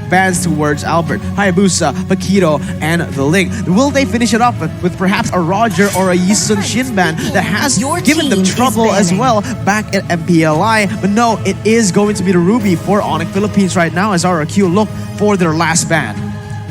bans towards Albert, Hayabusa, Paquito, and the Ling. Will they finish it off with perhaps a Roger or a Yisun Shin ban that has given them trouble as well back at MPLI? But no, it is going to be the Ruby for Onic Philippines right now as RRQ look for their last ban.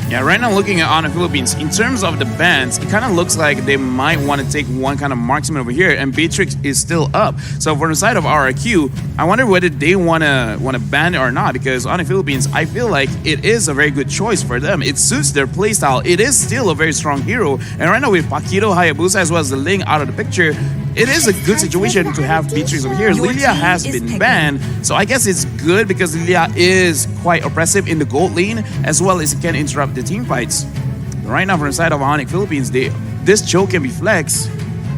Yeah, right now looking at Onic Philippines, in terms of the bans, it kind of looks like they might want to take one kind of marksman over here, and Beatrix is still up. So for the side of RRQ, I wonder whether they want to ban it or not, because Onic Philippines, I feel like it is a very good choice for them. It suits their playstyle. It is still a very strong hero, and right now with Paquito, Hayabusa, as well as the Ling out of the picture, it is a good situation to have Beatrix over here. Lilia has been banned, so I guess it's good because Lilia is quite oppressive in the gold lane, as well as it can interrupt the team fights. Right now, from the side of Onic Philippines, this choke can be flexed.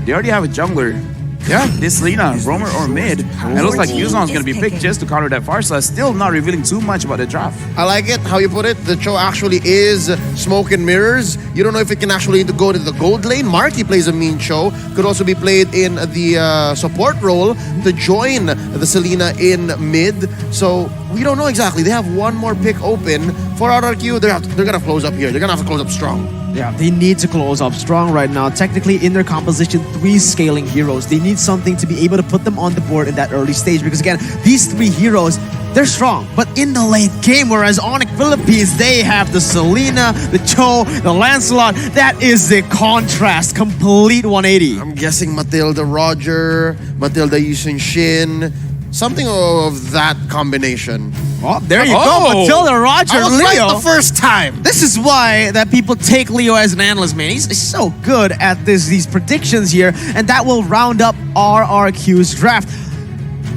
They already have a jungler. Yeah, this Lina, roamer or mid. And it looks like Yuzon's going to be picked just to counter that Farsa. Still not revealing too much about the draft. I like it, how you put it. The Cho actually is smoke and mirrors. You don't know if it can actually go to the gold lane. Marky plays a mean Cho. Could also be played in the support role to join the Selena in mid. So we don't know exactly. They have one more pick open for RRQ. They're going to close up here. They're going to have to close up strong. Yeah, they need to close up strong right now. Technically, in their composition, 3 scaling heroes. They need something to be able to put them on the board in that early stage. Because again, these 3 heroes, they're strong. But in the late game, whereas Onic Philippines, they have the Selena, the Cho, the Lancelot. That is the contrast. Complete 180. I'm guessing Matilda Roger, Matilda Yusun Shin. Something of that combination. Oh, there you go, Matilda Roger, I was Leo. right the first time. This is why that people take Leo as an analyst, man. He's so good at these predictions here, and that will round up RRQ's draft.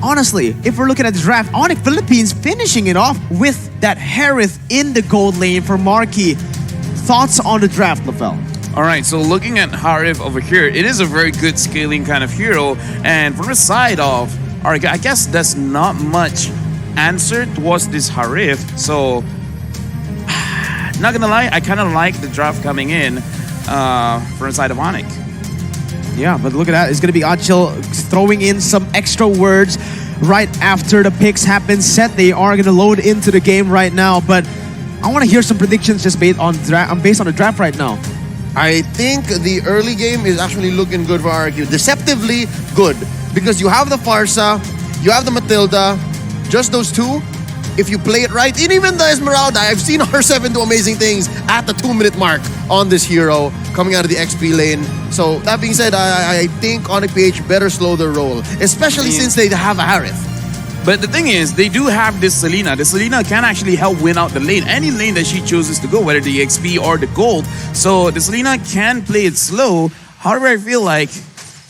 Honestly, if we're looking at the draft, Onic Philippines finishing it off with that Harith in the gold lane for Marquee. Thoughts on the draft, LaFell? All right, so looking at Harith over here, it is a very good scaling kind of hero. And from the side of RRQ, I guess there's not much answer towards this Harith. So, not gonna lie, I kind of like the draft coming in from the side of Onic. Yeah, but look at that. It's going to be Achil throwing in some extra words right after the picks have been set. They are going to load into the game right now, but I want to hear some predictions just based on the draft right now. I think the early game is actually looking good for RRQ. Deceptively good. Because you have the Farsa, you have the Matilda, just those 2. If you play it right, and even the Esmeralda, I've seen R7 do amazing things at the 2-minute mark on this hero coming out of the XP lane. So that being said, I think Onic PH better slow their roll, especially since they have a Harith. But the thing is, they do have this Selena. The Selena can actually help win out the lane. Any lane that she chooses to go, whether the XP or the gold. So the Selena can play it slow. However, I feel like,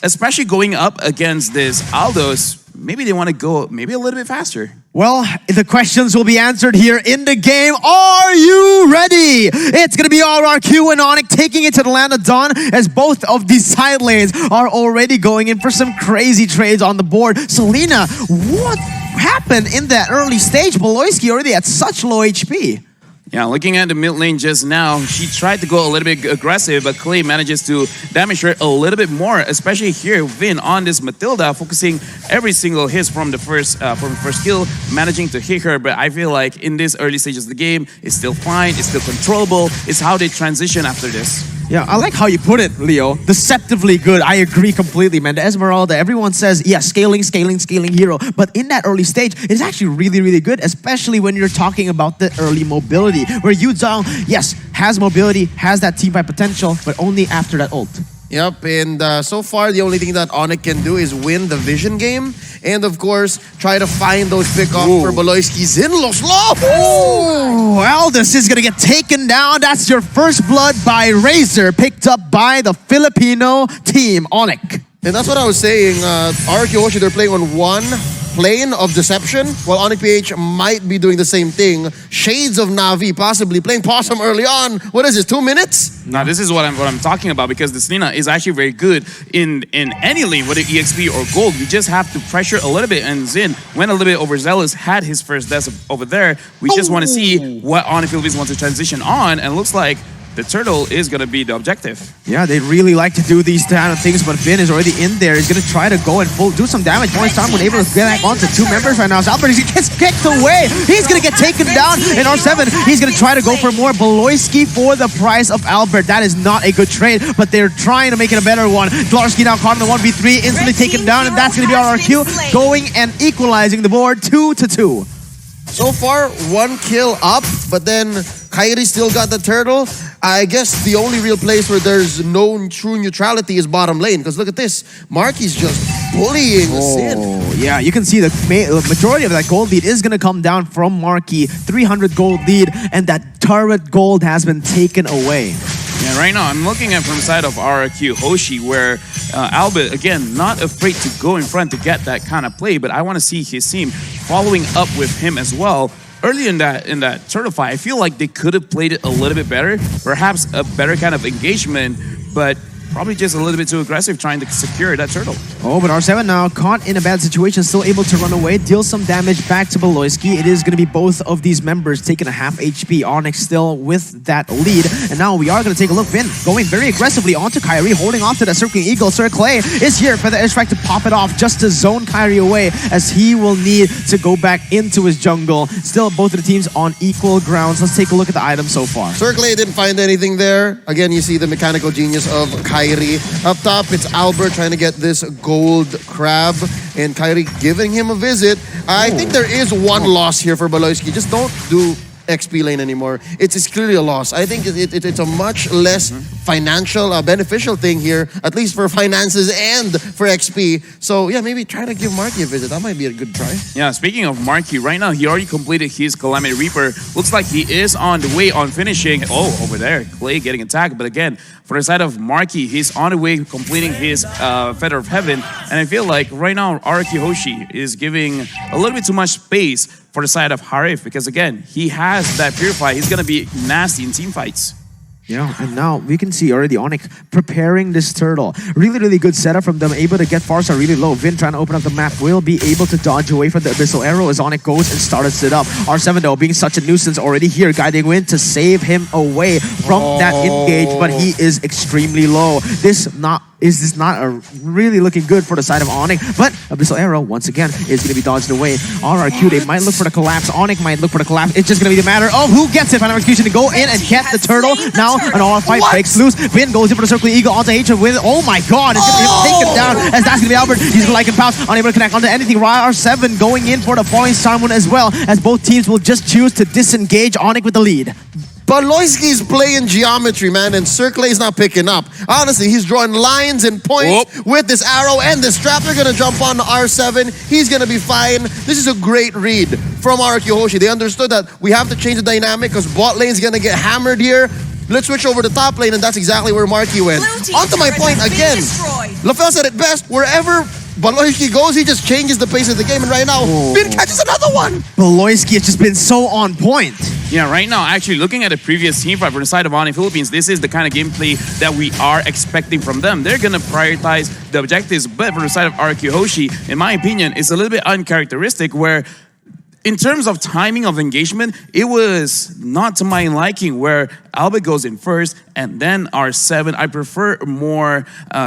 especially going up against this Aldos, maybe they want to go maybe a little bit faster. Well, the questions will be answered here in the game. Are you ready? It's going to be RRQ and Onic taking it to the land of Dawn as both of these side lanes are already going in for some crazy trades on the board. Selena, what happened in that early stage? Beloyski already at such low HP. Yeah, looking at the mid lane just now, she tried to go a little bit aggressive, but Clay manages to damage her a little bit more, especially here, Vin on this Matilda, focusing every single hit from the first kill, managing to hit her. But I feel like in this early stages of the game, it's still fine, it's still controllable. It's how they transition after this. Yeah, I like how you put it, Leo. Deceptively good. I agree completely, man. The Esmeralda, everyone says, yeah, scaling hero. But in that early stage, it's actually really, really good, especially when you're talking about the early mobility, where Yuzong, yes, has mobility, has that teamfight potential, but only after that ult. Yep, and so far, the only thing that Onic can do is win the vision game. And of course, try to find those pickoffs for Beloyski. Zinlos low! Oh, Aldous is gonna get taken down. That's your first blood by Razor, picked up by the Filipino team, Onic. And that's what I was saying. RRQ HOSHI, they're playing on one plane of deception, while Onic PH might be doing the same thing. Shades of Na'Vi, possibly playing Possum early on. What is this, 2 minutes? Now this is what I'm talking about, because the Selena is actually very good in any lane, whether EXP or gold. You just have to pressure a little bit, and Zin went a little bit overzealous, had his first death over there. We just want to see what Onic Philippines wants to transition on, and looks like the turtle is going to be the objective. Yeah, they really like to do these kind of things, but Vin is already in there. He's going to try to go and do some damage. Point time when able to get back onto 2 members right now. As Albert, he gets kicked away. He's going to get taken down in R7. He's going to try to go for more Beloyski for the price of Albert. That is not a good trade, but they're trying to make it a better one. Glarski now caught in the 1v3, instantly taken down, and that's going to be RRQ going and equalizing the board 2-2. So far, 1 kill up, but then Kairi still got the turtle. I guess the only real place where there's no true neutrality is bottom lane. Because look at this, Marky's just bullying Sin. Oh, yeah, you can see the majority of that gold lead is going to come down from Marky. 300 gold lead, and that turret gold has been taken away. Yeah, right now I'm looking at from the side of RRQ HOSHI, where Albert, again, not afraid to go in front to get that kind of play, but I want to see his team following up with him as well. Early in that turtle fight, I feel like they could have played it a little bit better, perhaps a better kind of engagement, but probably just a little bit too aggressive trying to secure that turtle. Oh, but R7 now caught in a bad situation, still able to run away, deal some damage back to Beloyski. It is going to be both of these members taking a half HP. Onyx still with that lead. And now we are going to take a look. Vin going very aggressively onto Kairi, holding off to the Circling Eagle. Sir Clay is here for the airstrike to pop it off, just to zone Kairi away, as he will need to go back into his jungle. Still, both of the teams on equal grounds. Let's take a look at the items so far. Sir Clay didn't find anything there. Again, you see the mechanical genius of Kairi. Up top, it's Albert trying to get this gold crab, and Kairi giving him a visit. I think there is one loss here for Beloyski. Just don't do XP lane anymore. It's clearly a loss. I think it's a much less financial beneficial thing here, at least for finances and for XP. So yeah, maybe try to give Marky a visit. That might be a good try. Yeah, speaking of Marky, right now he already completed his Calamity Reaper. Looks like he is on the way on finishing. Oh, over there, Clay getting attacked. But again, for the side of Marky, he's on the way completing his Feather of Heaven. And I feel like right now RRQ HOSHI is giving a little bit too much space for the side of Harif, because again, he has that Purify. He's going to be nasty in team fights. Yeah, and now we can see already Onic preparing this turtle. Really, really good setup from them. Able to get Farsa really low. Vin trying to open up the map. Will be able to dodge away from the Abyssal Arrow as Onic goes and starts it up. R7 though being such a nuisance already here, guiding Win to save him away from that engage, but he is extremely low. This is not a really looking good for the side of Onic, but Abyssal Arrow once again is going to be dodged away. RRQ, they might look for the collapse. Onic might look for the collapse. It's just going to be the matter of who gets it. Final execution to go in and get the turtle. Now an all-fight breaks loose. Vin goes in for the Circling Eagle onto H with, oh my god, it's going to be taken down, as that's going to be Albert. He's going to like and pounce, unable to connect onto anything. R7 going in for the Falling Salmon as well, as both teams will just choose to disengage. Onic with the lead. Beloyski's playing geometry, man, and Sir Clay's not picking up. Honestly, he's drawing lines and points with this arrow and this trap. They're gonna jump on R7. He's gonna be fine. This is a great read from RRQ HOSHI. They understood that we have to change the dynamic because bot lane's gonna get hammered here. Let's switch over to top lane, and that's exactly where Marky went. Onto my point again. LaFell said it best. Wherever Beloyski goes, he just changes the pace of the game, and right now, Vin catches another one. Beloyski has just been so on point. Yeah, right now, actually, looking at the previous team fight for the side of Onic Philippines, this is the kind of gameplay that we are expecting from them. They're going to prioritize the objectives, but for the side of RRQ HOSHI, in my opinion, it's a little bit uncharacteristic, where in terms of timing of engagement, it was not to my liking, where Albert goes in first and then R7. I prefer more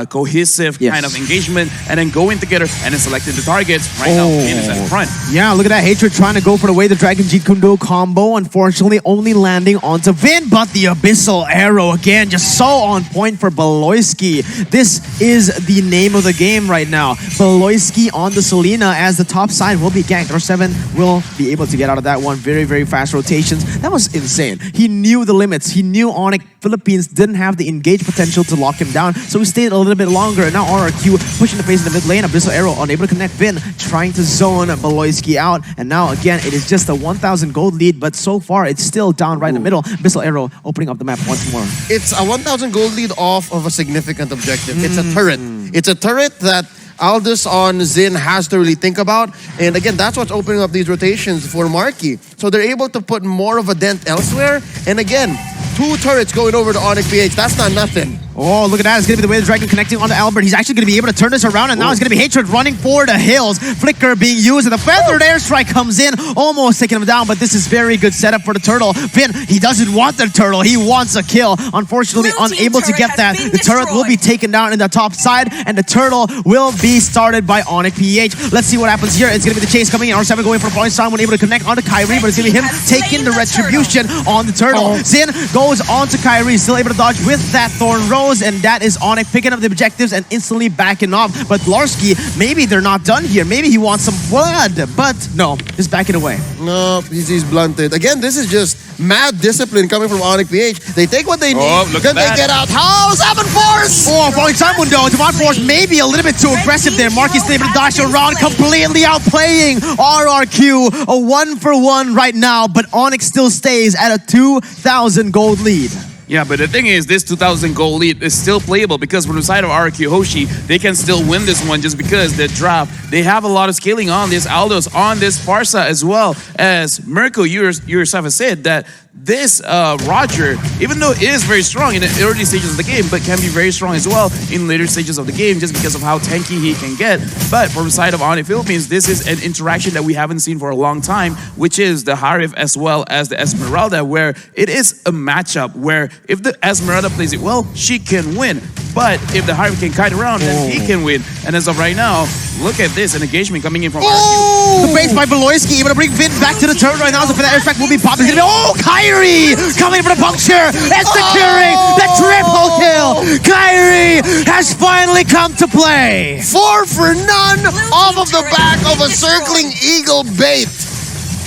cohesive kind of engagement, and then going together and then selecting the targets. Right now, Vin is at the front. Yeah, look at that. Hatred trying to go for the way the Dragon Jeet Kundo combo. Unfortunately, only landing onto Vin, but the Abyssal Arrow again, just so on point for Beloyski. This is the name of the game right now. Beloyski on the Selena, as the top side will be ganked. R7 will be able to get out of that one. Very, very fast rotations. That was insane. He knew the limits. He knew Onic Philippines didn't have the engage potential to lock him down, so he stayed a little bit longer. And now RRQ pushing the face in the mid lane. Abyssal Arrow unable to connect. Vin trying to zone Beloyski out. And now again, it is just a 1,000 gold lead, but so far it's still down right in the middle. Abyssal Arrow opening up the map once more. It's a 1,000 gold lead off of a significant objective. It's a turret. It's a turret that Aldous on Xin has to really think about. And again, that's what's opening up these rotations for Marky. So they're able to put more of a dent elsewhere. And again, 2 turrets going over to Onic PH. That's not nothing. Oh, look at that. It's going to be the way the Dragon connecting onto Albert. He's actually going to be able to turn this around, and now it's going to be Hatred running for the hills. Flicker being used, and the Feathered Airstrike comes in, almost taking him down, but this is very good setup for the Turtle. Finn, he doesn't want the Turtle. He wants a kill. Unfortunately, unable to get that. The turret will be taken down in the top side, and the Turtle will be started by Onic PH. Let's see what happens here. It's going to be the chase coming in. R7 going for point sound, able to connect onto Kyrie, but it's going to be him taking the retribution on the Turtle. Xin goes on to Kyrie, still able to dodge with that Thorn Rose, and that is Onic picking up the objectives and instantly backing off. But Larsky, maybe they're not done here. Maybe he wants some blood, but no, just back it away. No, he's blunted. Again, this is just mad discipline coming from Onic PH. They take what they need, then they get out. Oh, 7 Force! Oh, falling time window. Devon Force maybe a little bit too aggressive there. Marky's able to dash around, completely outplaying RRQ. A 1-for-1 right now, but Onic still stays at a 2,000 gold lead. Yeah, but the thing is, this 2,000 goal lead is still playable because from the side of RRQ HOSHI, they can still win this one just because the drop, they have a lot of scaling on this Aldos, on this Farsa, as well as Mirko, you yourself have said that this Roger, even though it is very strong in the early stages of the game, but can be very strong as well in later stages of the game just because of how tanky he can get. But from the side of Onic Philippines, this is an interaction that we haven't seen for a long time, which is the Harif as well as the Esmeralda, where it is a matchup where if the Esmeralda plays it well, she can win. But if the Harif can kite around, then he can win. And as of right now, look at this, an engagement coming in from RRQ. The base by Beloyski, able to bring Vin back to the turn right now. So for that airstrike will be popping. Oh, Kyrie coming for the puncture and securing the triple kill. Kyrie has finally come to play. 4 for none off of the back of a circling eagle bait.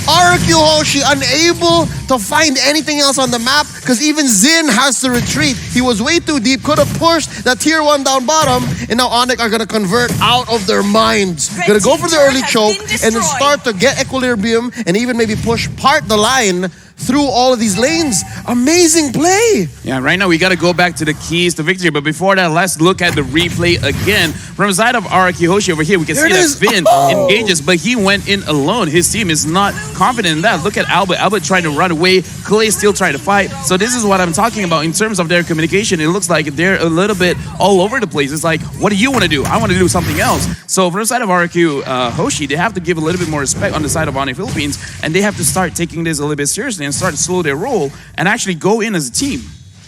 RRQ HOSHI unable to find anything else on the map because even Xin has to retreat. He was way too deep, could have pushed that tier 1 down bottom, and now Onic are going to convert out of their minds. Going to go for the early choke and then start to get equilibrium and even maybe push part the line through all of these lanes. Amazing play. Yeah, right now we got to go back to the keys to victory. But before that, let's look at the replay again. From the side of RRQ HOSHI over here, we can see that Finn engages, but he went in alone. His team is not confident in that. Look at Albert. Albert trying to run away. Clay still trying to fight. So this is what I'm talking about in terms of their communication. It looks like they're a little bit all over the place. It's like, what do you want to do? I want to do something else. So from the side of RRQ HOSHI, they have to give a little bit more respect on the side of Onic Philippines, and they have to start taking this a little bit seriously and start to slow their roll and actually go in as a team.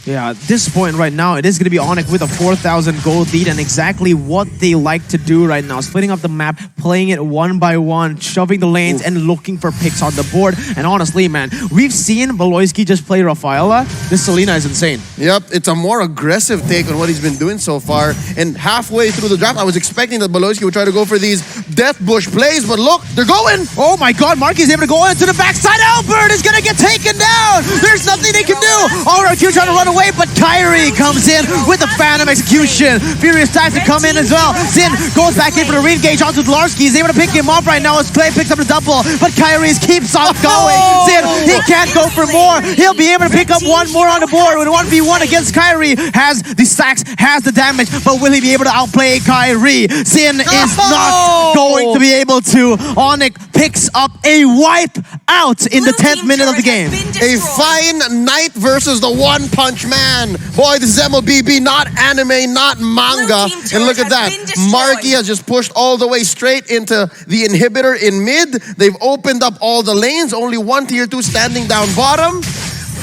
Yeah, at this point right now, it is going to be Onic with a 4,000 gold lead and exactly what they like to do right now. Splitting up the map, playing it one by one, shoving the lanes and looking for picks on the board. And honestly, man, we've seen Beloyski just play Rafaela. This Selena is insane. Yep, it's a more aggressive take on what he's been doing so far. And halfway through the draft, I was expecting that Beloyski would try to go for these death bush plays, but look, they're going. Oh my god, Marky is able to go into the backside. Albert is going to get taken down. There's nothing they can do. RRQ trying to run away, but Kyrie comes in with the Phantom Execution. Furious tries to come in as well. Xin goes back in for the re-engage onto Dlarsky. He's able to pick him up right now as Clay picks up the double, but Kyrie keeps on going. Xin, he can't go for more. He'll be able to pick up one more on the board with 1v1 against Kyrie. Has the stacks, has the damage, but will he be able to outplay Kyrie? Xin is not going to be able to. Onic picks up a wipe out in the 10th minute of the game. A fine Knight versus the One Punch Man. Boy, this is MLBB, not anime, not manga. And look at that. Marky has just pushed all the way straight into the inhibitor in mid. They've opened up all the lanes. Only one tier 2 standing down bottom.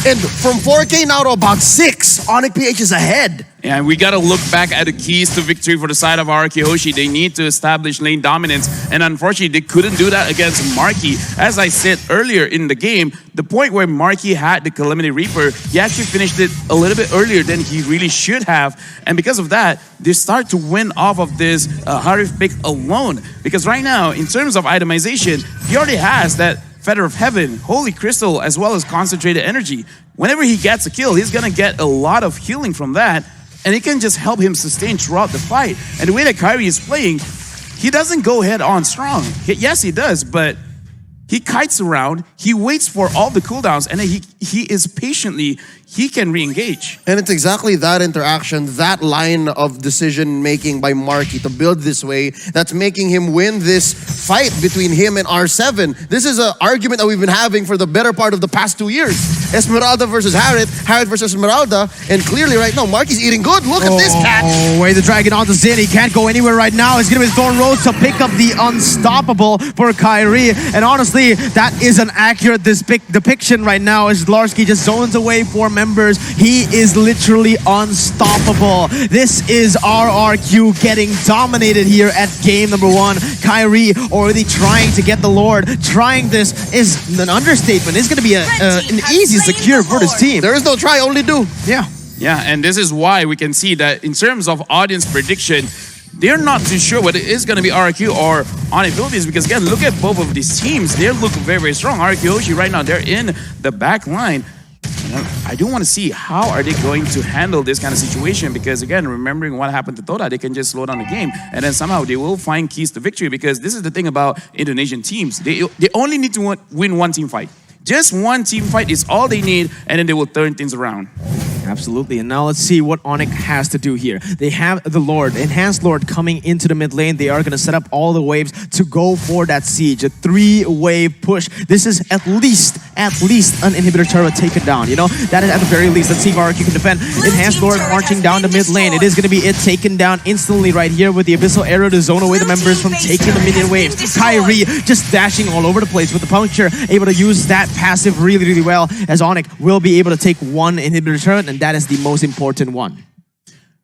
And from 4K now to about 6, Onic PH is ahead. Yeah, we got to look back at the keys to victory for the side of RRQ HOSHI. They need to establish lane dominance, and unfortunately, they couldn't do that against Marky. As I said earlier in the game, the point where Marky had the Calamity Reaper, he actually finished it a little bit earlier than he really should have, and because of that, they start to win off of this Harif pick alone. Because right now, in terms of itemization, he already has that Feather of Heaven, Holy Crystal, as well as Concentrated Energy. Whenever he gets a kill, he's going to get a lot of healing from that, and it can just help him sustain throughout the fight. And the way that Kyrie is playing, he doesn't go head on strong. Yes, he does, but He kites around, he waits for all the cooldowns, and then he is patiently, he can re-engage. And it's exactly that interaction, that line of decision making by Marky to build this way that's making him win this fight between him and R7. This is an argument that we've been having for the better part of the past 2 years. Esmeralda versus Harriet, Harriet versus Esmeralda, and clearly right now Marky's eating good. Look at this catch. Oh, way the dragon onto Zin. He can't go anywhere right now. It's gonna be Thorn Rose to pick up the unstoppable for Kyrie. And honestly, that is an accurate depiction right now as Larsky just zones away 4 members. He is literally unstoppable. This is RRQ getting dominated here at game number 1. Kyrie already trying to get the Lord. Trying this is an understatement. It's gonna be an easy secure for this team. There is no try, only do. Yeah. Yeah, and this is why we can see that in terms of audience prediction, they're not too sure whether it is going to be RRQ or Onic Philippines, because again, look at both of these teams. They look very, very strong. RRQ HOSHI right now, they're in the back line. I do want to see how are they going to handle this kind of situation, because again, remembering what happened to Toda, they can just slow down the game and then somehow they will find keys to victory, because this is the thing about Indonesian teams. They only need to win one team fight. Just one team fight is all they need, and then they will turn things around. Absolutely. And now let's see what Onic has to do here. They have the Lord, Enhanced Lord, coming into the mid lane. They are going to set up all the waves to go for that siege. A 3-wave push. This is at least an inhibitor turret taken down. You know, that is at the very least. Let's see if RRQ can defend. Enhanced Lord marching down the mid lane. It is going to be it taken down instantly right here with the Abyssal Arrow to zone away the members from taking the minion waves. Kyrie just dashing all over the place with the puncture, able to use that passive really, really well, as Onic will be able to take one inhibitor turret, and that is the most important one.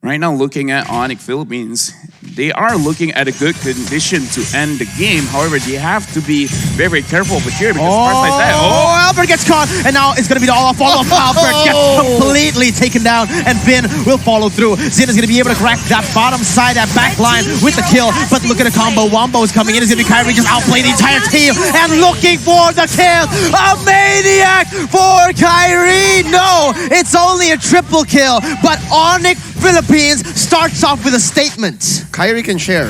Right now, looking at Onic Philippines, they are looking at a good condition to end the game. However, they have to be very, very careful over here, because cards like that. Oh, Albert gets caught, and now it's going to be the all-off. Albert gets completely taken down, and Finn will follow through. Zin is going to be able to crack that bottom side, that back line with the kill, but look at the combo. Wombo is coming in. It's going to be Kyrie just outplaying the entire team and looking for the kill. A maniac for Kyrie. No, it's only a triple kill, but Onic Philippines starts off with a statement. Kyrie can share.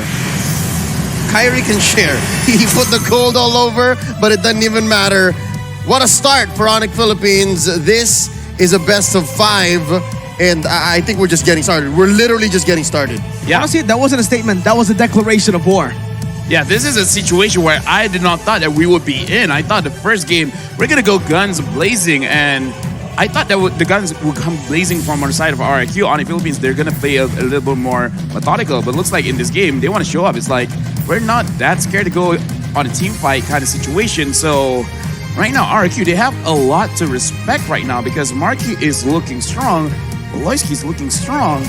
Kyrie can share. He put the gold all over, but it doesn't even matter. What a start for Onic Philippines. This is a best of 5, and I think we're just getting started. We're literally just getting started. Yeah. Honestly, that wasn't a statement. That was a declaration of war. Yeah, this is a situation where I did not thought that we would be in. I thought the first game, we're going to go guns blazing, and I thought that the guns would come blazing from our side of RRQ. Onic Philippines, they're going to play a little bit more methodical, but looks like in this game, they want to show up. It's like, we're not that scared to go on a team fight kind of situation. So right now, RRQ, they have a lot to respect right now, because Marky is looking strong, Loisky is looking strong,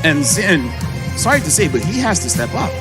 and Zin, sorry to say, but he has to step up.